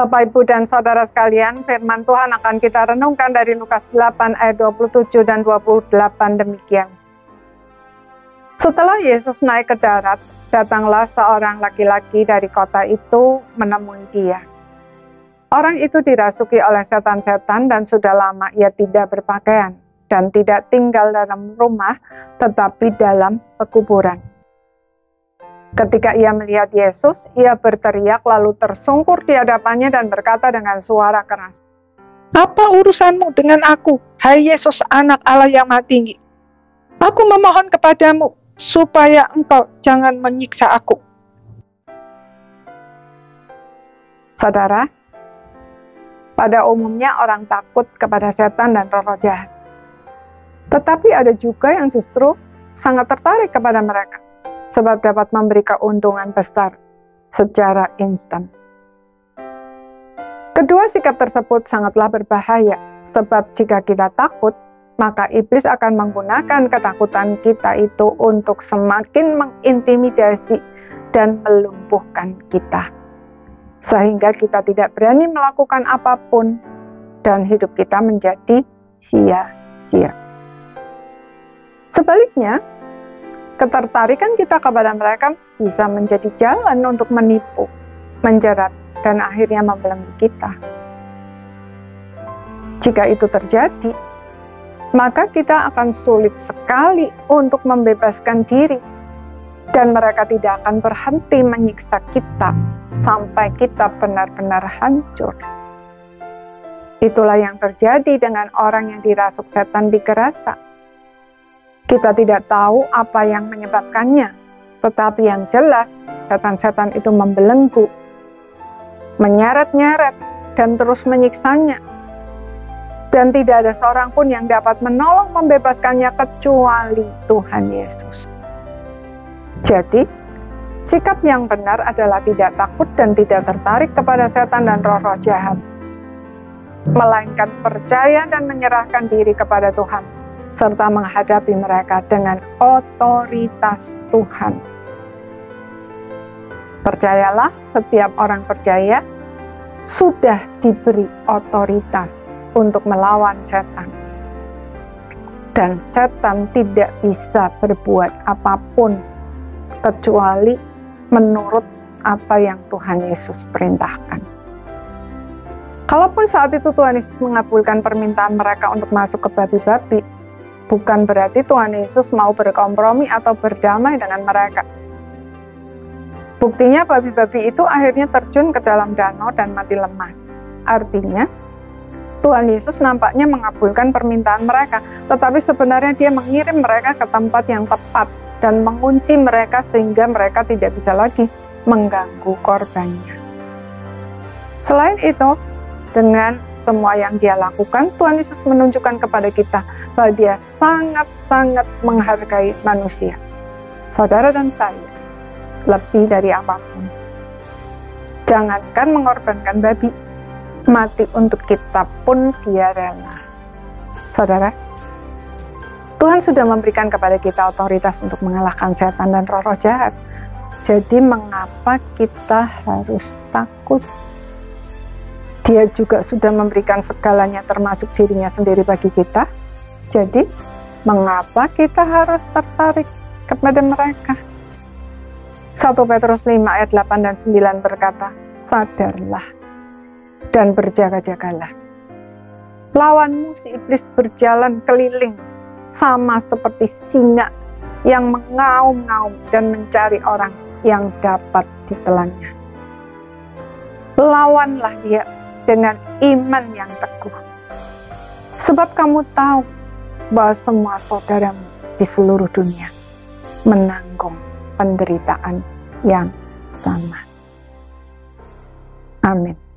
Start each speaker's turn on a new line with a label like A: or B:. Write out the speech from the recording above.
A: Bapak, Ibu, dan Saudara sekalian, firman Tuhan akan kita renungkan dari Lukas 8 ayat 27 dan 28 demikian. Setelah Yesus naik ke darat, datanglah seorang laki-laki dari kota itu menemui dia. Orang itu dirasuki oleh setan-setan dan sudah lama ia tidak berpakaian dan tidak tinggal dalam rumah, tetapi dalam pekuburan. Ketika ia melihat Yesus, ia berteriak lalu tersungkur di hadapannya dan berkata dengan suara keras, "Apa urusanmu dengan aku, hai Yesus, Anak Allah yang Maha Tinggi? Aku memohon kepadamu supaya engkau jangan menyiksa aku." Saudara, pada umumnya orang takut kepada setan dan roh-roh jahat. Tetapi ada juga yang justru sangat tertarik kepada mereka, sebab dapat memberi keuntungan besar secara instan. Kedua sikap tersebut sangatlah berbahaya, sebab jika kita takut, maka iblis akan menggunakan ketakutan kita itu untuk semakin mengintimidasi dan melumpuhkan kita, sehingga kita tidak berani melakukan apapun dan hidup kita menjadi sia-sia. Sebaliknya, ketertarikan kita kepada mereka bisa menjadi jalan untuk menipu, menjerat, dan akhirnya membelenggu kita. Jika itu terjadi, maka kita akan sulit sekali untuk membebaskan diri, dan mereka tidak akan berhenti menyiksa kita sampai kita benar-benar hancur. Itulah yang terjadi dengan orang yang dirasuk setan di Gerasa. Kita tidak tahu apa yang menyebabkannya, tetapi yang jelas setan-setan itu membelenggu, menyeret-nyeret, dan terus menyiksanya. Dan tidak ada seorang pun yang dapat menolong membebaskannya kecuali Tuhan Yesus. Jadi, sikap yang benar adalah tidak takut dan tidak tertarik kepada setan dan roh-roh jahat, melainkan percaya dan menyerahkan diri kepada Tuhan, serta menghadapi mereka dengan otoritas Tuhan. Percayalah, setiap orang percaya sudah diberi otoritas untuk melawan setan. Dan setan tidak bisa berbuat apapun kecuali menurut apa yang Tuhan Yesus perintahkan. Kalaupun saat itu Tuhan Yesus mengabulkan permintaan mereka untuk masuk ke babi-babi, bukan berarti Tuhan Yesus mau berkompromi atau berdamai dengan mereka. Buktinya babi-babi itu akhirnya terjun ke dalam danau dan mati lemas. Artinya, Tuhan Yesus nampaknya mengabulkan permintaan mereka, tetapi sebenarnya Dia mengirim mereka ke tempat yang tepat dan mengunci mereka sehingga mereka tidak bisa lagi mengganggu korbannya. Selain itu, dengan semua yang Dia lakukan, Tuhan Yesus menunjukkan kepada kita bahwa Dia sangat-sangat menghargai manusia, saudara dan saya, lebih dari apapun. Jangankan mengorbankan babi, mati untuk kita pun Dia rela. Saudara, Tuhan sudah memberikan kepada kita otoritas untuk mengalahkan setan dan roh-roh jahat. Jadi mengapa kita harus takut? Dia juga sudah memberikan segalanya termasuk dirinya sendiri bagi kita. Jadi, mengapa kita harus tertarik kepada mereka? 1 Petrus 5 ayat 8 dan 9 berkata, "Sadarlah dan berjaga-jagalah. Lawanmu si iblis berjalan keliling sama seperti singa yang mengaum-ngaum dan mencari orang yang dapat ditelannya. Lawanlah dia dengan iman yang teguh. Sebab kamu tahu bahwa semua saudaramu di seluruh dunia menanggung penderitaan yang sama." Amin.